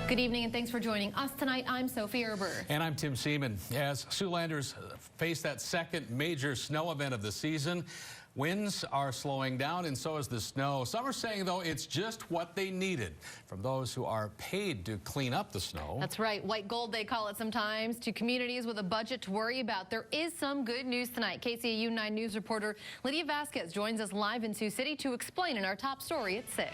Good evening and thanks for joining us tonight. I'm Sophie Erber. And I'm Tim Seaman. As Siouxlanders face that second major snow event of the season, winds are slowing down and so is the snow. Some are saying, though, it's just what they needed from those who are paid to clean up the snow. That's right. White gold, they call it sometimes, to communities with a budget to worry about. There is some good news tonight. KCAU 9 News reporter Lydia Vasquez joins us live in Sioux City to explain in our top story at 6.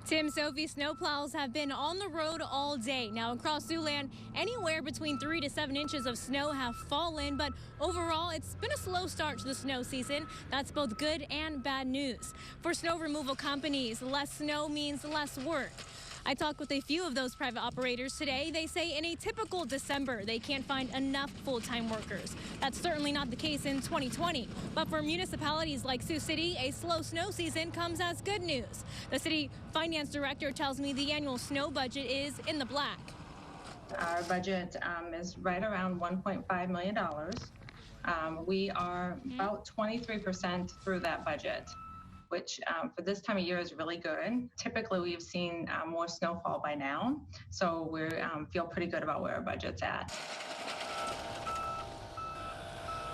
Tim, Sophie, snowplows have been on the road all day. Now across Siouxland, anywhere between 3 to 7 inches of snow have fallen, but overall it's been a slow start to the snow season. That's both good and bad news. For snow removal companies, less snow means less work. I talked with a few of those private operators today. They say in a typical December, they can't find enough full-time workers. That's certainly not the case in 2020. But for municipalities like Sioux City, a slow snow season comes as good news. The city finance director tells me the annual snow budget is in the black. Our budget is right around $1.5 million. We are about 23% through that budget, which for this time of year is really good. Typically, we've seen more snowfall by now, so we feel pretty good about where our budget's at.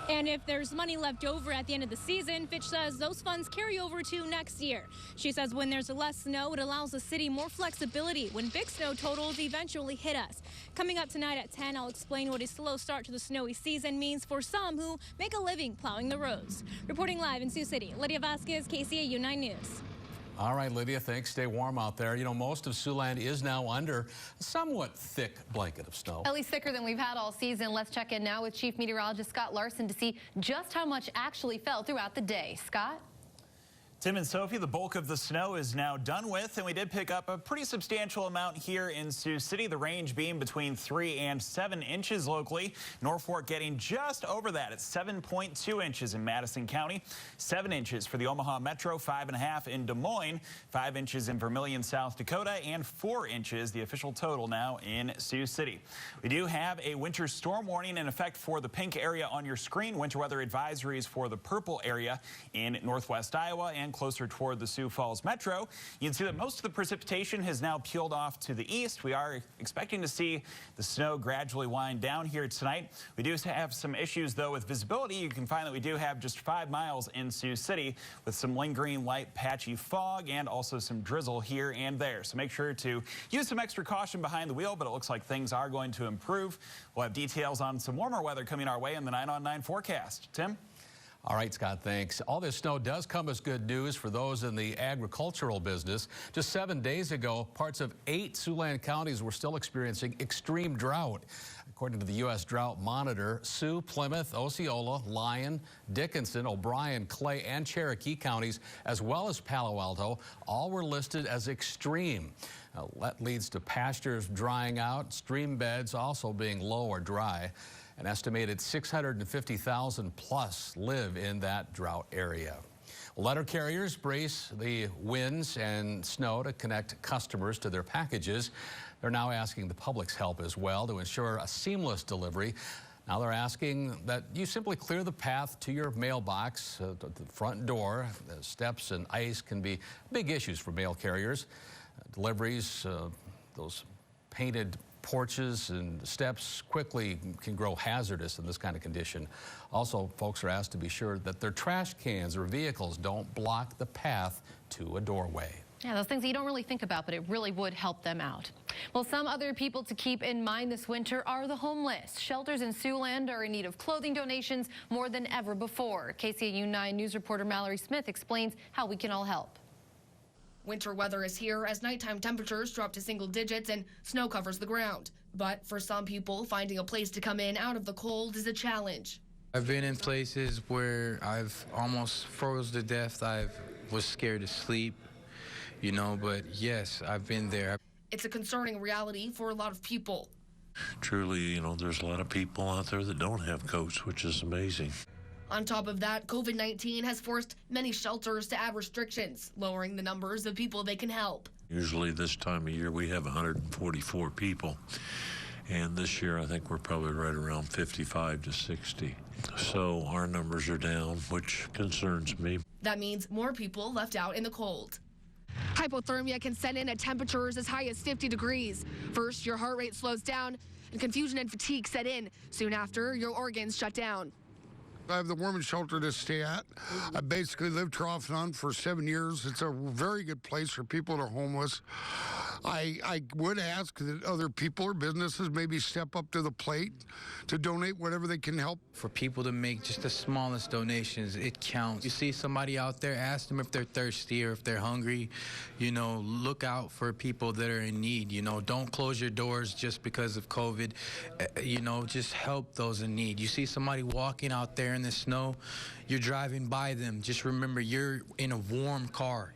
And if there's money left over at the end of the season, Fitch says those funds carry over to next year. She says when there's less snow, it allows the city more flexibility when big snow totals eventually hit us. Coming up tonight at 10, I'll explain what a slow start to the snowy season means for some who make a living plowing the roads. Reporting live in Sioux City, Lydia Vasquez, KCAU 9 News. All right, Lydia, thanks. Stay warm out there. You know, most of Siouxland is now under a somewhat thick blanket of snow. At least thicker than we've had all season. Let's check in now with Chief Meteorologist Scott Larson to see just how much actually fell throughout the day. Scott? Tim and Sophie, the bulk of the snow is now done with, and we did pick up a pretty substantial amount here in Sioux City, the range being between 3 and 7 inches locally. Norfolk getting just over that at 7.2 inches in Madison County, 7 inches for the Omaha Metro, 5.5 in Des Moines, 5 inches in Vermilion, South Dakota, and 4 inches, the official total now in Sioux City. We do have a winter storm warning in effect for the pink area on your screen, winter weather advisories for the purple area in northwest Iowa and closer toward the Sioux Falls Metro. You can see that most of the precipitation has now peeled off to the east. We are expecting to see the snow gradually wind down here tonight. We do have some issues, though, with visibility. You can find that we do have just 5 miles in Sioux City with some lingering light patchy fog and also some drizzle here and there. So make sure to use some extra caution behind the wheel, but it looks like things are going to improve. We'll have details on some warmer weather coming our way in the 9 on 9 forecast. Tim? All right, Scott, thanks. All this snow does come as good news for those in the agricultural business. Just 7 days ago, parts of 8 Siouxland counties were still experiencing extreme drought. According to the U.S. Drought Monitor, Sioux, Plymouth, Osceola, Lyon, Dickinson, O'Brien, Clay, and Cherokee counties, as well as Palo Alto, all were listed as extreme. That leads to pastures drying out, stream beds also being low or dry. An estimated 650,000 plus live in that drought area. Letter carriers brace the winds and snow to connect customers to their packages. They're now asking the public's help as well to ensure a seamless delivery. Now they're asking that you simply clear the path to your mailbox, to the front door. The steps and ice can be big issues for mail carriers. Deliveries, those painted porches and steps quickly can grow hazardous in this kind of condition. Also, folks are asked to be sure that their trash cans or vehicles don't block the path to a doorway. Yeah, those things that you don't really think about, but it really would help them out. Well, some other people to keep in mind this winter are the homeless. Shelters in Siouxland are in need of clothing donations more than ever before. KCAU 9 News reporter Mallory Smith explains how we can all help. Winter weather is here as nighttime temperatures drop to single digits and snow covers the ground. But for some people, finding a place to come in out of the cold is a challenge. I've been in places where I've almost froze to death. I was scared to sleep, you know, but yes, I've been there. It's a concerning reality for a lot of people. Truly, you know, there's a lot of people out there that don't have coats, which is amazing. On top of that, COVID-19 has forced many shelters to add restrictions, lowering the numbers of people they can help. Usually this time of year we have 144 people, and this year I think we're probably right around 55 to 60. So our numbers are down, which concerns me. That means more people left out in the cold. Hypothermia can set in at temperatures as high as 50 degrees. First, your heart rate slows down and confusion and fatigue set in. Soon after, your organs shut down. I have the warmest shelter to stay at. I basically lived here off and on for 7 years. It's a very good place for people that are homeless. I would ask that other people or businesses maybe step up to the plate to donate whatever they can help. For people to make just the smallest donations, it counts. You see somebody out there, ask them if they're thirsty or if they're hungry. You know, look out for people that are in need. You know, don't close your doors just because of COVID. You know, just help those in need. You see somebody walking out there in the snow, you're driving by them. Just remember, you're in a warm car.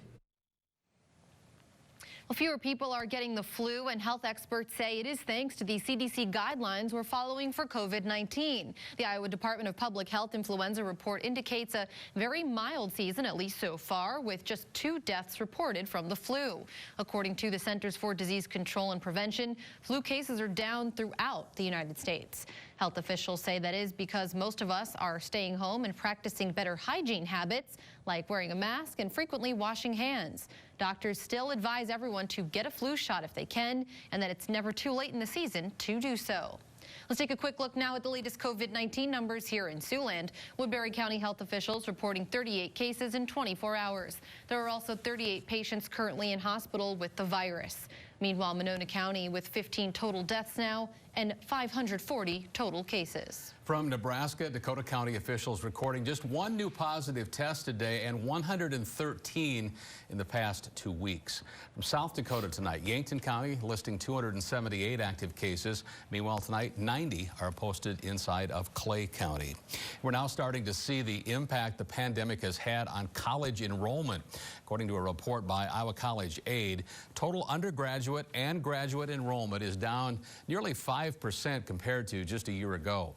Well, fewer people are getting the flu, and health experts say it is thanks to the CDC guidelines we're following for COVID-19. The Iowa Department of Public Health influenza report indicates a very mild season, at least so far, with just 2 deaths reported from the flu. According to the Centers for Disease Control and Prevention, flu cases are down throughout the United States. Health officials say that is because most of us are staying home and practicing better hygiene habits, like wearing a mask and frequently washing hands. Doctors still advise everyone to get a flu shot if they can, and that it's never too late in the season to do so. Let's take a quick look now at the latest COVID-19 numbers here in Siouxland. Woodbury County health officials reporting 38 cases in 24 hours. There are also 38 patients currently in hospital with the virus. Meanwhile, Monona County with 15 total deaths now and 540 total cases. From Nebraska, Dakota County officials recording just 1 new positive test today and 113 in the past 2 weeks. From South Dakota tonight, Yankton County listing 278 active cases. Meanwhile, tonight, 90 are posted inside of Clay County. We're now starting to see the impact the pandemic has had on college enrollment. According to a report by Iowa College Aid, total undergraduate and graduate enrollment is down nearly 5% compared to just a year ago.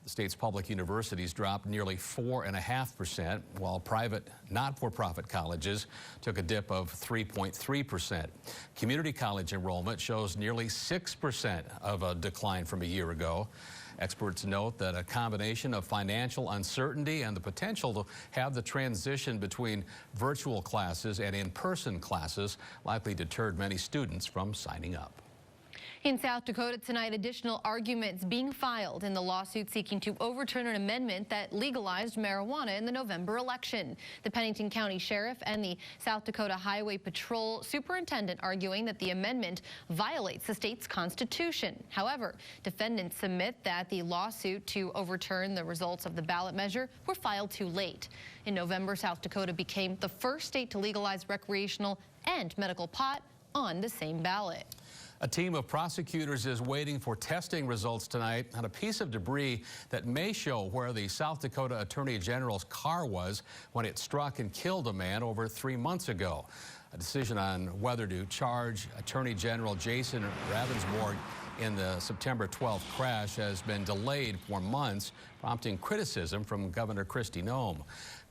The state's public universities dropped nearly 4.5%, while private not-for-profit colleges took a dip of 3.3%. Community college enrollment shows nearly 6% of a decline from a year ago. Experts note that a combination of financial uncertainty and the potential to have the transition between virtual classes and in-person classes likely deterred many students from signing up. In South Dakota tonight, additional arguments being filed in the lawsuit seeking to overturn an amendment that legalized marijuana in the November election. The Pennington County Sheriff and the South Dakota Highway Patrol Superintendent arguing that the amendment violates the state's constitution. However, defendants submit that the lawsuit to overturn the results of the ballot measure were filed too late. In November, South Dakota became the first state to legalize recreational and medical pot on the same ballot. A team of prosecutors is waiting for testing results tonight on a piece of debris that may show where the South Dakota Attorney General's car was when it struck and killed a man over 3 months ago. A decision on whether to charge Attorney General Jason Ravensborg in the September 12th crash has been delayed for months, prompting criticism from Governor Kristi Noem.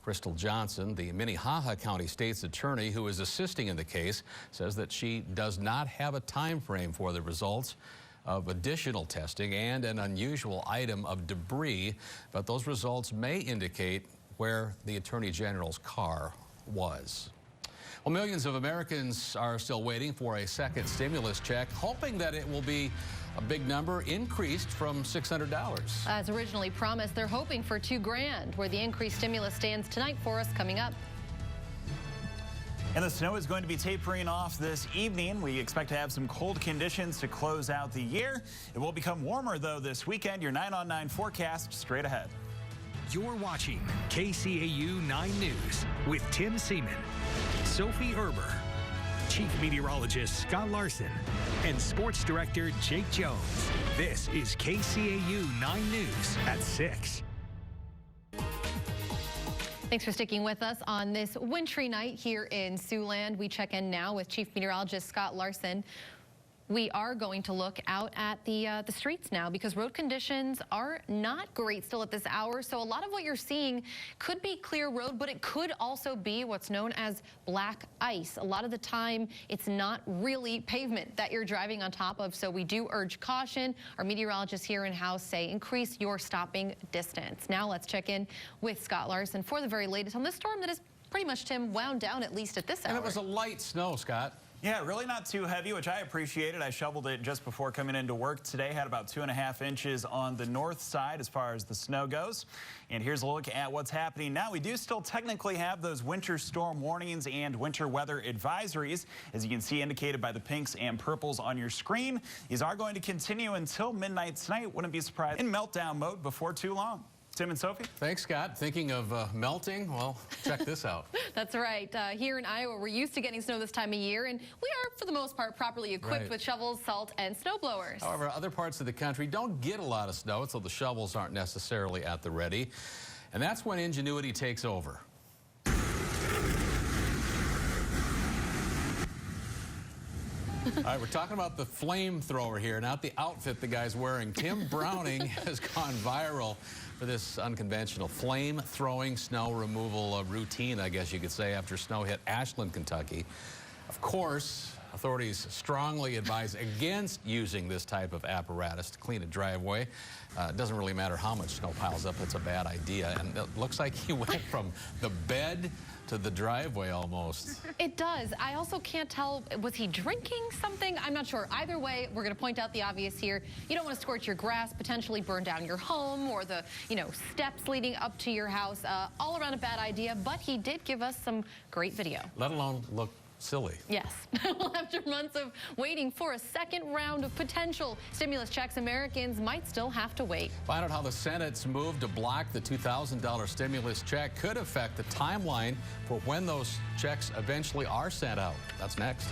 Crystal Johnson, the Minnehaha County State's attorney who is assisting in the case, says that she does not have a time frame for the results of additional testing and an unusual item of debris, but those results may indicate where the Attorney General's car was. Well, millions of Americans are still waiting for a second stimulus check, hoping that it will be a big number, increased from $600. As originally promised, they're hoping for $2,000, where the increased stimulus stands tonight for us coming up. And the snow is going to be tapering off this evening. We expect to have some cold conditions to close out the year. It will become warmer, though, this weekend. Your 9 on 9 forecast straight ahead. You're watching KCAU 9 News with Tim Seaman, Sophie Erber, Chief Meteorologist Scott Larson, and Sports Director Jake Jones. This is KCAU 9 News at 6. Thanks for sticking with us on this wintry night here in Siouxland. We check in now with Chief Meteorologist Scott Larson. We are going to look out at the streets now because road conditions are not great still at this hour. So a lot of what you're seeing could be clear road, but it could also be what's known as black ice. A lot of the time, it's not really pavement that you're driving on top of. So we do urge caution. Our meteorologists here in-house say increase your stopping distance. Now let's check in with Scott Larson for the very latest on this storm that is pretty much, Tim, wound down at least at this hour. And it was a light snow, Scott. Yeah, really not too heavy, which I appreciated. I shoveled it just before coming into work today. Had about 2.5 inches on the north side as far as the snow goes. And here's a look at what's happening now. We do still technically have those winter storm warnings and winter weather advisories, as you can see indicated by the pinks and purples on your screen. These are going to continue until midnight tonight. Wouldn't be surprised in meltdown mode before too long. Tim and Sophie? Thanks, Scott. Thinking of melting? Well, check this out. That's right. Here in Iowa, we're used to getting snow this time of year, and we are, for the most part, properly equipped with shovels, salt, and snow blowers. However, other parts of the country don't get a lot of snow, so the shovels aren't necessarily at the ready. And that's when ingenuity takes over. All right, we're talking about the flamethrower here, not the outfit the guy's wearing. Tim Browning has gone viral for this unconventional flame-throwing snow removal routine, I guess you could say, after snow hit Ashland, Kentucky. Of course, authorities strongly advise against using this type of apparatus to clean a driveway. It doesn't really matter how much snow piles up, it's a bad idea. And it looks like he went from the bed to the driveway almost. It does. I also can't tell, was he drinking something? I'm not sure. Either way, we're going to point out the obvious here. You don't want to scorch your grass, potentially burn down your home or the, steps leading up to your house. All around a bad idea, but he did give us some great video. Let alone look silly. Yes. Well, after months of waiting for a second round of potential stimulus checks, Americans might still have to wait. Find out how the Senate's move to block the $2,000 stimulus check could affect the timeline for when those checks eventually are sent out. That's next.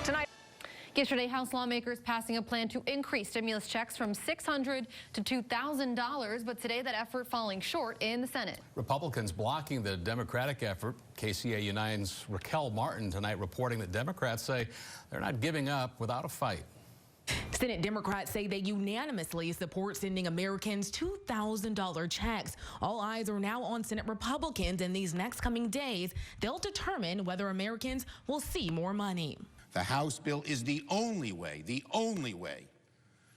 Tonight. Yesterday, House lawmakers passing a plan to increase stimulus checks from $600 to $2,000, but today that effort falling short in the Senate. Republicans blocking the Democratic effort. KCAU 9's Raquel Martin tonight reporting that Democrats say they're not giving up without a fight. Senate Democrats say they unanimously support sending Americans $2,000 checks. All eyes are now on Senate Republicans. In these next coming days, they'll determine whether Americans will see more money. The House bill is the only way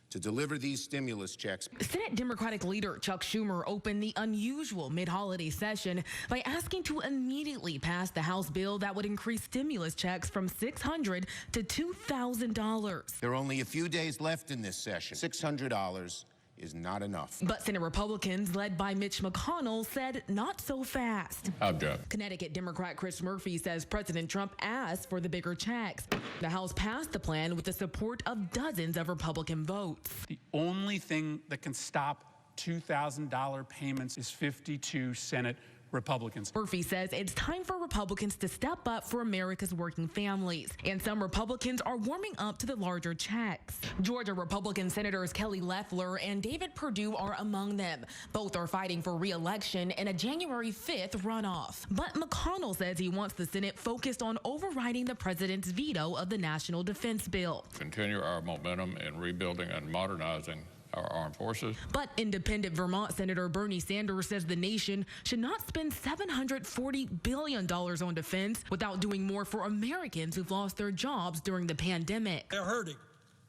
to deliver these stimulus checks. Senate Democratic leader Chuck Schumer opened the unusual mid-holiday session by asking to immediately pass the House bill that would increase stimulus checks from $600 to $2,000. There are only a few days left in this session. $600 is not enough. But Senate Republicans, led by Mitch McConnell, said not so fast. Object. Connecticut Democrat Chris Murphy says President Trump asked for the bigger checks. The House passed the plan with the support of dozens of Republican votes. The only thing that can stop $2,000 payments is 52 Senate Republicans. Murphy says it's time for Republicans to step up for America's working families. And some Republicans are warming up to the larger checks. Georgia Republican Senators Kelly Loeffler and David Perdue are among them. Both are fighting for re-election in a January 5th runoff. But McConnell says he wants the Senate focused on overriding the president's veto of the National Defense Bill. Continue our momentum in rebuilding and modernizing our armed forces. But independent Vermont Senator Bernie Sanders says the nation should not spend $740 billion on defense without doing more for Americans who've lost their jobs during the pandemic. They're hurting.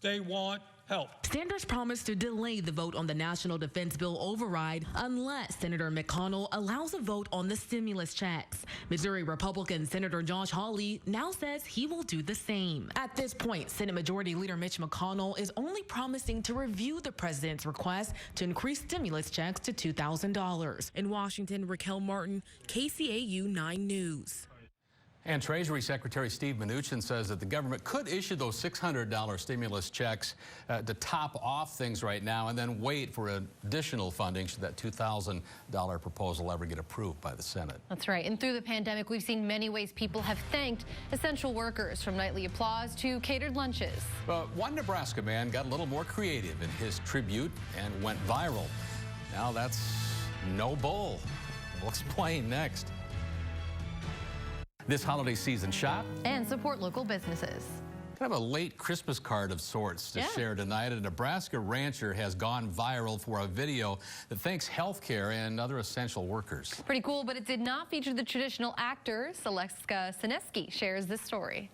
They want help. Sanders promised to delay the vote on the National Defense Bill override unless Senator McConnell allows a vote on the stimulus checks. Missouri Republican Senator Josh Hawley now says he will do the same. At this point, Senate Majority Leader Mitch McConnell is only promising to review the president's request to increase stimulus checks to $2,000. In Washington, Raquel Martin, KCAU 9 News. And Treasury Secretary Steve Mnuchin says that the government could issue those $600 stimulus checks to top off things right now and then wait for additional funding should that $2,000 proposal ever get approved by the Senate. That's right. And through the pandemic, we've seen many ways people have thanked essential workers, from nightly applause to catered lunches. But one Nebraska man got a little more creative in his tribute and went viral. Now that's no bull. We'll explain next. This holiday season, shop and support local businesses. Kind of a late Christmas card of sorts to share tonight. A Nebraska rancher has gone viral for a video that thanks healthcare and other essential workers. Pretty cool, but it did not feature the traditional actor. Selexka Sineski shares this story.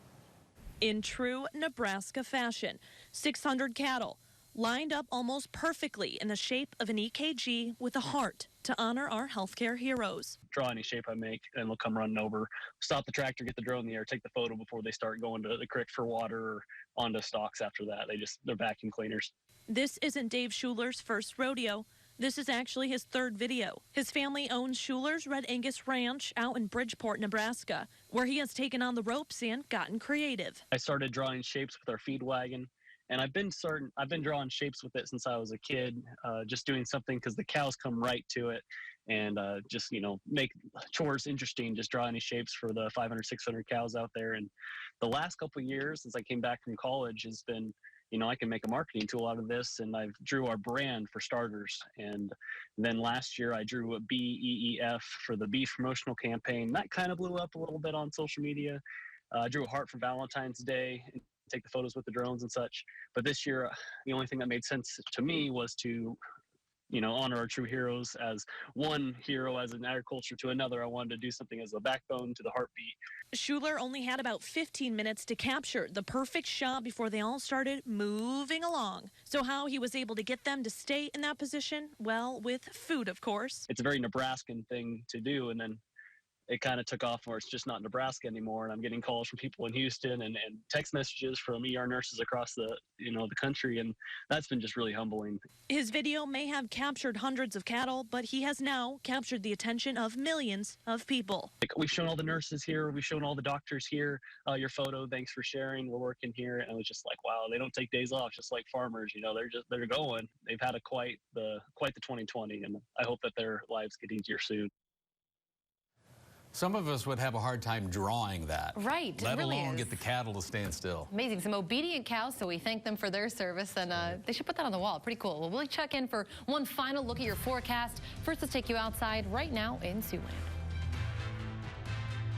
In true Nebraska fashion, 600 cattle, lined up almost perfectly in the shape of an EKG with a heart to honor our healthcare heroes. Draw any shape I make, and they'll come running over, stop the tractor, get the drone in the air, take the photo before they start going to the creek for water or onto stalks after that. They're vacuum cleaners. This isn't Dave Schuler's first rodeo. This is actually his third video. His family owns Schuler's Red Angus Ranch out in Bridgeport, Nebraska, where he has taken on the ropes and gotten creative. I started drawing shapes with our feed wagon, and I've been drawing shapes with it since I was a kid, just doing something because the cows come right to it, and just, make chores interesting, just draw any shapes for the 500, 600 cows out there. And the last couple of years since I came back from college has been, I can make a marketing tool out of this, and I drew our brand for starters. And then last year I drew a BEEF for the beef promotional campaign. That kind of blew up a little bit on social media. I drew a heart for Valentine's Day, and take the photos with the drones and such. But this year, the only thing that made sense to me was to honor our true heroes. As one hero as an agriculture to another, I wanted to do something as a backbone to the heartbeat. Schuler only had about 15 minutes to capture the perfect shot before they all started moving along. So how he was able to get them to stay in that position? Well, with food, of course. It's a very Nebraskan thing to do, and then it kind of took off where it's just not Nebraska anymore, and I'm getting calls from people in Houston and text messages from ER nurses across the country, and that's been just really humbling. His video may have captured hundreds of cattle, but he has now captured the attention of millions of people. We've shown all the nurses here, we've shown all the doctors here, your photo, thanks for sharing, we're working here. And it was just like, wow, they don't take days off, just like farmers, they're going. They've had quite the 2020, and I hope that their lives get easier soon. Some of us would have a hard time drawing that. Right, Let really alone is. get the cattle to stand still. Amazing. Some obedient cows, so we thank them for their service, and they should put that on the wall. Pretty cool. Well, we'll check in for one final look at your forecast. First, let's take you outside right now in Siouxland.